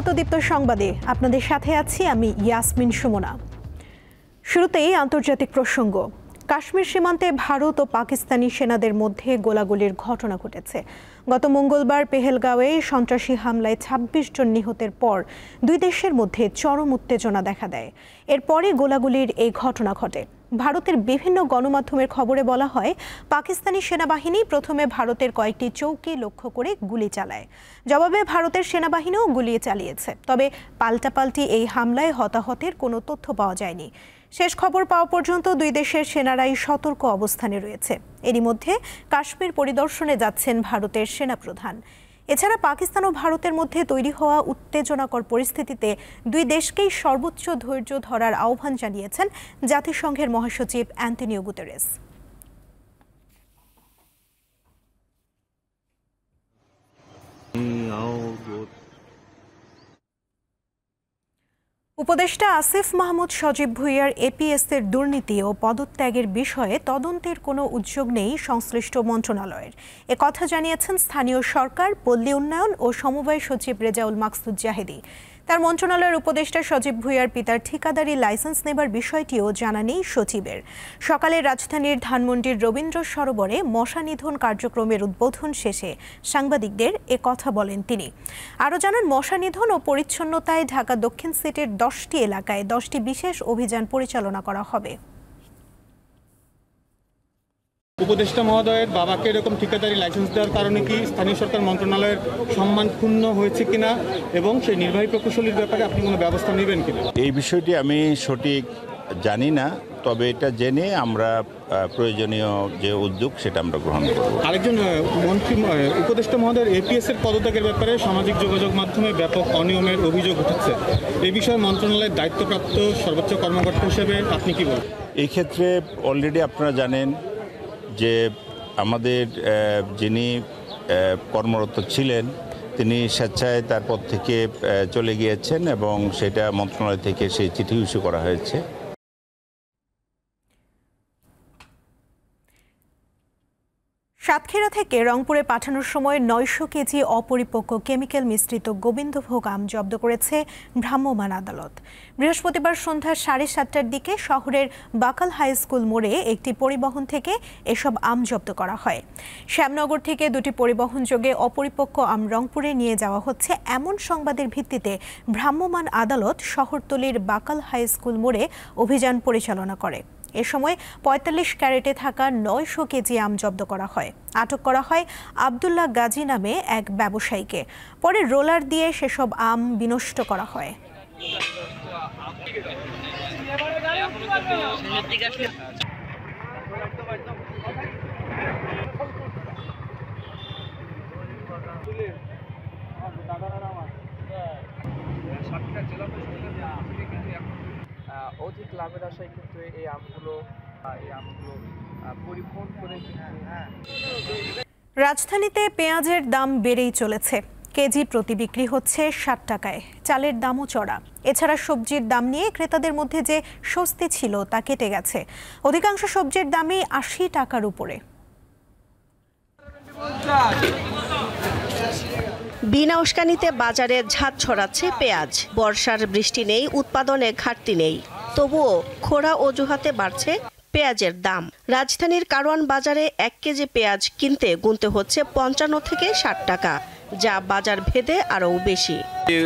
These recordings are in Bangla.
আলোতদীপ্ত সংবাদে আপনাদের সাথে আছি আমি ইয়াসমিন সুমনা। শুরুতেই আন্তর্জাতিক প্রসঙ্গ। কাশ্মীর সীমান্তে ভারত ও পাকিস্তানি সেনাদের মধ্যে গোলাগুলির ঘটনা ঘটেছে। গত মঙ্গলবার পেহেলগাঁওয়ে সন্ত্রাসী হামলায় ২৬ জন নিহতের পর দুই দেশের মধ্যে চরম উত্তেজনা দেখা দেয়। এরপরই গোলাগুলির এই ঘটনা ঘটে। ভারতের বিভিন্ন গণমাধ্যমের খবরে বলা হয়, পাকিস্তানি সেনাবাহিনী প্রথমে ভারতের কয়েকটি চৌকি লক্ষ্য করে গুলি চালায়। জবাবে ভারতের সেনাবাহিনীও গুলি চালিয়েছে। তবে পাল্টাপাল্টি এই হামলায় হতাহতের কোনো তথ্য পাওয়া যায়নি। শেষ খবর পাওয়া পর্যন্ত দুই দেশের সেনারাই সতর্ক অবস্থানে রয়েছে। এরই মধ্যে কাশ্মীর পরিদর্শনে যাচ্ছেন ভারতের সেনাপ্রধান। এছাড়া পাকিস্তান ও ভারতের মধ্যে তৈরি হওয়া উত্তেজনাকর পরিস্থিতিতে দুই দেশকেই সর্বোচ্চ ধৈর্য ধরার আহ্বান জানিয়েছেন জাতিসংঘের মহাসচিব অ্যান্টনিও গুতেরেস। উপদেষ্টা আসিফ মাহমুদ সজীব ভুঁইয়ার এপিএসের দুর্নীতি ও পদত্যাগের বিষয়ে তদন্তের কোনো উদ্যোগ নেই সংশ্লিষ্ট মন্ত্রণালয়ের। একথা জানিয়েছেন স্থানীয় সরকার, পল্লী উন্নয়ন ও সমবায় সচিব রেজাউল মাকসুদ জাহেদী। তার মন্ত্রণালয়ের উপদেষ্টা সজীব ভুঁইয়ার পিতার ঠিকাদারি লাইসেন্স নেবার বিষয়টিও জানা নেই সচিবের। সকালে রাজধানীর ধানমন্ডির রবীন্দ্র সরোবরে মশা নিধন কার্যক্রমের উদ্বোধন শেষে সাংবাদিকদের একথা বলেন তিনি। আরও জানান, মশা নিধন ও পরিচ্ছন্নতায় ঢাকা দক্ষিণ সিটির 10টি এলাকায় 10টি বিশেষ অভিযান পরিচালনা করা হবে। উপদেষ্টা মহোদয়ের বাবাকে এরকম ঠিকাদারি লাইসেন্স দেওয়ার কারণে কি স্থানীয় সরকার মন্ত্রণালয়ের সম্মান ক্ষুণ্ণ হয়েছে কিনা এবং সেই নির্বাহী প্রকৌশলীর ব্যাপারে আপনি কোনো ব্যবস্থা নেবেন কিনা? এই বিষয়টি আমি সঠিক জানি না, তবে এটা জেনে আমরা প্রয়োজনীয় যে উদ্যোগ সেটা আমরা গ্রহণ করব। আরেকজন মন্ত্রী উপদেষ্টা মহোদয়ের এপিএস এর পদত্যাগের ব্যাপারে সামাজিক যোগাযোগ মাধ্যমে ব্যাপক অনিয়মের অভিযোগ উঠেছে। এই বিষয়ে মন্ত্রণালয়ের দায়িত্বপ্রাপ্ত সর্বোচ্চ কর্মকর্তা হিসেবে আপনি কি বলেন? এই ক্ষেত্রে অলরেডি আপনারা জানেন যে আমাদের যিনি কর্মরত ছিলেন তিনি স্বেচ্ছায় তার পদ থেকে চলে গিয়েছেন এবং সেটা মন্ত্রণালয় থেকে সেই চিঠি ইস্যু করা হয়েছে। সাতক্ষীরা থেকে রংপুরে পাঠানোর সময় ৯০০ কেজি অপরিপক্ক কেমিক্যাল মিশ্রিত গোবিন্দভোগ আম জব্দ করেছে ভ্রাম্যমাণ আদালত। বৃহস্পতিবার সন্ধ্যা 7:30টার দিকে শহরের বাকাল হাই স্কুল মোড়ে একটি পরিবহন থেকে এসব আম জব্দ করা হয়। শ্যামনগর থেকে দুটি পরিবহনযোগে অপরিপক্ক আম রংপুরে নিয়ে যাওয়া হচ্ছে এমন সংবাদের ভিত্তিতে ভ্রাম্যমাণ আদালত শহরতলির বাকাল হাই স্কুল মোড়ে অভিযান পরিচালনা করে। এ সময় ৪৫ ক্যারেটে থাকা ৯০০ কেজি আম জব্দ করা হয়। আটক করা হয় আব্দুল্লাহ গাজী নামে এক ব্যবসায়ীকে। পরে রোলার দিয়ে সেসব আম বিনষ্ট করা হয়। অধিক লাভের আশায় কিন্তু এই আমগুলো পরিবহন করে। রাজধানীতে পেঁয়াজের দাম বেড়েই চলেছে। কেজি প্রতি বিক্রি হচ্ছে 60 টাকায়। চালের দামও চড়া। এছাড়া সবজির দাম নিয়ে ক্রেতাদের মধ্যে যে স্বস্তি ছিল তা কেটে গেছে। অধিকাংশ সবজির দামই 80 টাকার উপরে। বিনা উস্কানিতে বাজারে ঝাঁজ ছড়াচ্ছে পেঁয়াজ। বর্ষার বৃষ্টি নেই, উৎপাদনে ঘাটতি নেই, তবুও খোঁড়া অজুহাতে বাড়ছে পেঁয়াজের দাম। রাজধানীর কারওয়ান বাজারে 1 কেজি পেঁয়াজ কিনতে গুনতে হচ্ছে 55 থেকে 60 টাকা, যা বাজার ভেদে আরও বেশি।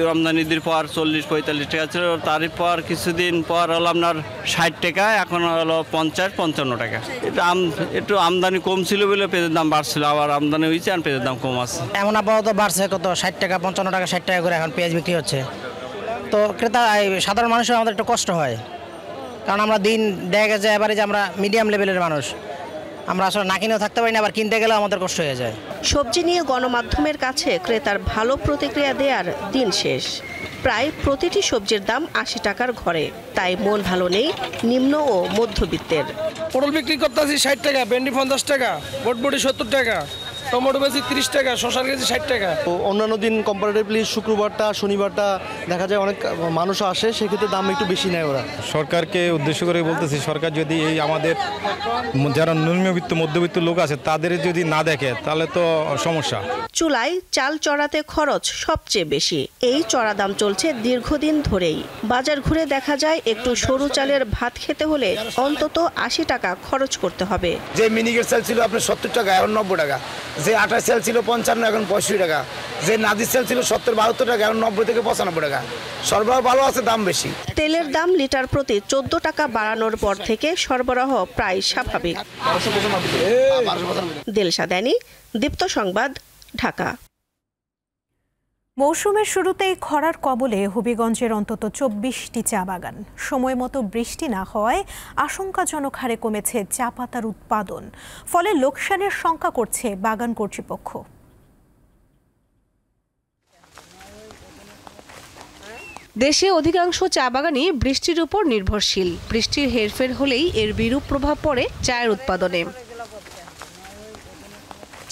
রমজান ঈদের পর 40-45 টাকা ছিল, তারপর কিছুদিন পর হলো আপনার 60 টাকা, এখন হলো 50-55 টাকা। একটু আমদানি কম ছিল বলে পেঁয়াজের দাম বাড়ছিল, আবার আমদানি হয়েছে আর পেঁয়াজের দাম কম আছে। এমন আবহাওয়া তো বাড়ছে, কত 60 টাকা 55 টাকা 60 টাকা করে এখন পেঁয়াজ বিক্রি হচ্ছে। তো ক্রেতা সাধারণ মানুষের আমাদের একটু কষ্ট হয়, কারণ আমরা দিন দেখা গেছে এবারে যে আমরা মিডিয়াম লেভেলের মানুষ, আমরা আসলে না কিনেও থাকতে পারি না, আবার কিনতে গেলেও আমাদের কষ্ট হয়ে যায়। সবজি নিয়ে গণমাধ্যমের কাছে ক্রেতার ভালো প্রতিক্রিয়া দেওয়ার দিন শেষ। প্রায় প্রতিটি সবজির দাম 80 টাকার ঘরে, তাই মন ভালো নেই নিম্ন ও মধ্যবিত্তের। পটল বিক্রি করতেছি 60 টাকা, ভেন্ডি 50 টাকা, বটবটি 70 টাকা, টমেটো বেশি 30 টাকা, শসার কেজি 60 টাকা। অন্যান্য দিন কম্পারেটিভলি শুক্রবারটা শনিবারটা দেখা যায় অনেক মানুষ আসে, সেক্ষেত্রে দাম একটু বেশি নেয় ওরা। সরকারকে উদ্দেশ্য করে বলতেছি, সরকার যদি এই আমাদের যারা নিম্নবিত্ত মধ্যবিত্ত লোক আছে তাদের যদি না দেখে তাহলে তো সমস্যা। চুলায় চাল চড়াতে খরচ সবচেয়ে বেশি। এই চড়া দাম চলছে দীর্ঘদিন ধরেই। বাজার ঘুরে দেখা যায় একটু সরু চালের ভাত খেতে হলে অন্তত 80 টাকা খরচ করতে হবে। যে মিনিকেট চাল ছিল আপনার 70 টাকা, এখন 90 টাকা। যে আটার চাল ছিল 55, এখন 65 টাকা। যে নাদির চাল ছিল 70-72 টাকা, এখন 90 থেকে 95 টাকা। সরবরাহ ভালো আছে, দাম বেশি। তেলের দাম লিটার প্রতি 14 টাকা বাড়ানোর পর থেকে সরবরাহ প্রায় স্বাভাবিক। দিলশা দানি, দীপ্ত সংবাদ, ঢাকা। মৌসুমের শুরুতেই খরার কবলে হবিগঞ্জের অন্তত 24টি চা বাগান। সময় মতো বৃষ্টি না হওয়ায় আশঙ্কাজনক হারে কমেছে চা পাতার উৎপাদন, ফলে লোকসানের শঙ্কা করছে বাগান কর্তৃপক্ষ। দেশে অধিকাংশ চা বাগানই বৃষ্টির উপর নির্ভরশীল। বৃষ্টির হেরফের হলেই এর বিরূপ প্রভাব পড়ে চায়ের উৎপাদনে।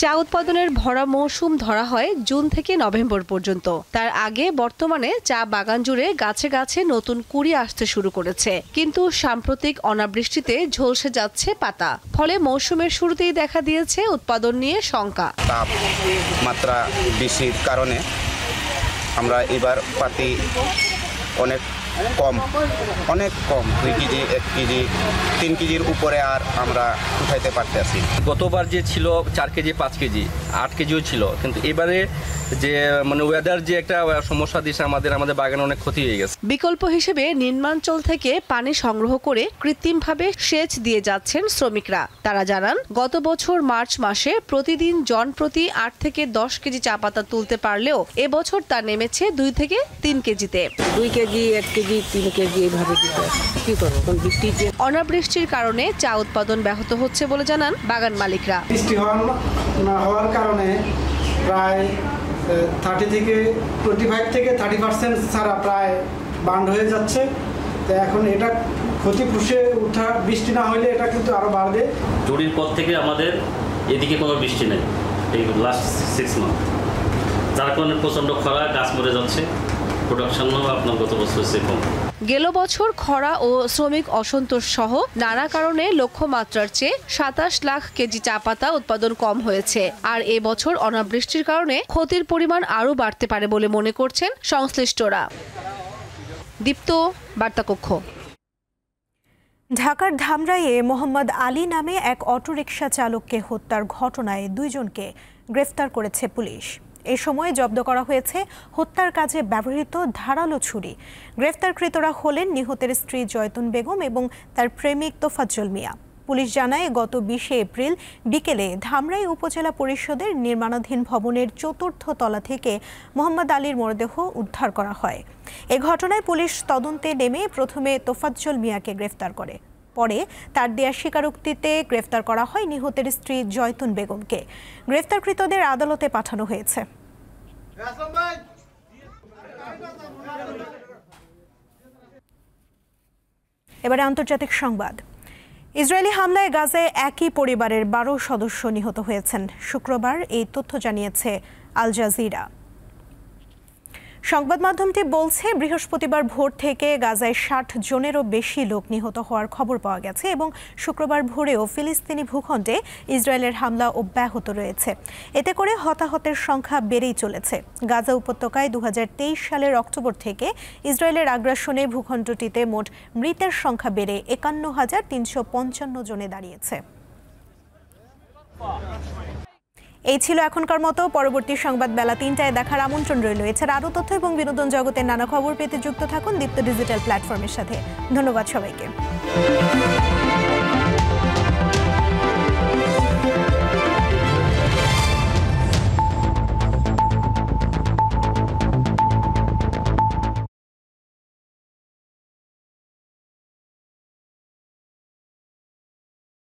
চা উৎপাদনের ভরা মৌসুম ধরা হয় জুন থেকে নভেম্বর পর্যন্ত। তার আগে বর্তমানে চা বাগান জুড়ে গাছে গাছে নতুন কুড়ি আসতে শুরু করেছে, কিন্তু সাম্প্রতিক অনাবৃষ্টিতে ঝলসে যাচ্ছে পাতা। ফলে মৌসুমের শুরুতেই দেখা দিয়েছে উৎপাদন নিয়ে শঙ্কা। তাপমাত্রা বেশির কারণে আমরা এবার পাতি অনেক কম 2 কেজি 1 কেজি 3 কেজির উপরে আর আমরা উঠাইতে পারতেছি। গতবার যে ছিল 4 কেজি 5 কেজি 8 কেজিও ছিল, কিন্তু এবারে যে ওয়েদার যে একটা সমস্যা দিয়েছে আমাদের বাগানে অনেক ক্ষতি হয়ে গেছে। বিকল্প হিসেবে নিম্নাঞ্চল থেকে পানি সংগ্রহ করে কৃত্রিমভাবে সেচ দিয়ে যাচ্ছেন শ্রমিকরা। তারা জানান, গত বছর মার্চ মাসে প্রতিদিন জন প্রতি 8 থেকে 10 কেজি চা পাতা তুলতে পারলেও এবছর তা নেমেছে 2 থেকে 3 কেজিতে। 2 কেজি 1 কেজি 3 কেজি এইভাবে দিতে কি করবো? অনাবৃষ্টির কারণে চা উৎপাদন ব্যাহত হচ্ছে বলে জানান বাগান মালিকরা। বৃষ্টি না হওয়ার কারণে প্রায় 30 থেকে 25 থেকে 30% ছাড়া প্রায় বান্ড হয়ে যাচ্ছে। তো এখন এটা ক্ষতি পুষে ওঠা, বৃষ্টি না হলে এটা কিন্তু আরো বাড়বে। জরির পর থেকে আমাদের এদিকে কোনো বৃষ্টি নেই এই লাস্ট 6 মান্থ, যার কারণে প্রচণ্ড খরা, গাছ মরে যাচ্ছে, প্রোডাকশনও আপনার গত বছর চেয়ে কম। গেল বছর খরা ও শ্রমিক অসন্তোষ সহ নানা কারণে লক্ষ্যমাত্রার চেয়ে 27 লাখ কেজি চা পাতা উৎপাদন কম হয়েছে। আর এ বছর অনাবৃষ্টির কারণে ক্ষতির পরিমাণ আরও বাড়তে পারে বলে মনে করছেন সংশ্লিষ্টরা। দীপ্ত, বার্তাকক্ষ। ঢাকার ধামরাইয়ে মোহাম্মদ আলী নামে এক অটোরিকশা চালককে হত্যার ঘটনায় 2 জনকে গ্রেফতার করেছে পুলিশ। এ সময় জব্দ করা হয়েছে হত্যার কাজে ব্যবহৃত ধারালো ছুরি। গ্রেফতারকৃতরা হলেন নিহতের স্ত্রী জয়তুন বেগম এবং তার প্রেমিক তোফাজ্জল মিয়া। পুলিশ জানায়, গত 20 এপ্রিল বিকেলে ধামরাই উপজেলা পরিষদের নির্মাণাধীন ভবনের 4র্থ তলা থেকে মোহাম্মদ আলীর মরদেহ উদ্ধার করা হয়। এ ঘটনায় পুলিশ তদন্তে নেমে প্রথমে তোফাজ্জল মিয়াকে গ্রেফতার করে। পরে তার দেয়া স্বীকারোক্তিতে গ্রেফতার করা হয় নিহতের স্ত্রী জয়তুন বেগমকে। গ্রেফতারকৃতদের আদালতে পাঠানো হয়েছে। এবারে আন্তর্জাতিক সংবাদ। ইসরায়েলি হামলায় গাজায় একই পরিবারের 12 সদস্য নিহত হয়েছেন। শুক্রবার এই তথ্য জানিয়েছে আল জাজিরা। সংবাদ মাধ্যমটি বলছে, বৃহস্পতিবার ভোর থেকে গাজায় 60 জনেরও বেশি লোক নিহত হওয়ার খবর পাওয়া গেছে এবং শুক্রবার ভোরেও ফিলিস্তিনি ভূখণ্ডে ইসরায়েলের হামলা অব্যাহত রয়েছে। এতে করে হতাহতের সংখ্যা বেড়েই চলেছে। গাজা উপত্যকায় 2023 সালের অক্টোবর থেকে ইসরায়েলের আগ্রাসনে ভূখণ্ডটিতে মোট মৃতের সংখ্যা বেড়ে 51,355 জনে দাঁড়িয়েছে। এই ছিল এখনকার মতো। পরবর্তী সংবাদ বেলা 3টায় দেখার আমন্ত্রণ রইল। এছাড়া আরও তথ্য এবং বিনোদন জগতের নানা খবর পেতে যুক্ত থাকুন দীপ্ত ডিজিটাল প্ল্যাটফর্মের সাথে। ধন্যবাদ সবাইকে।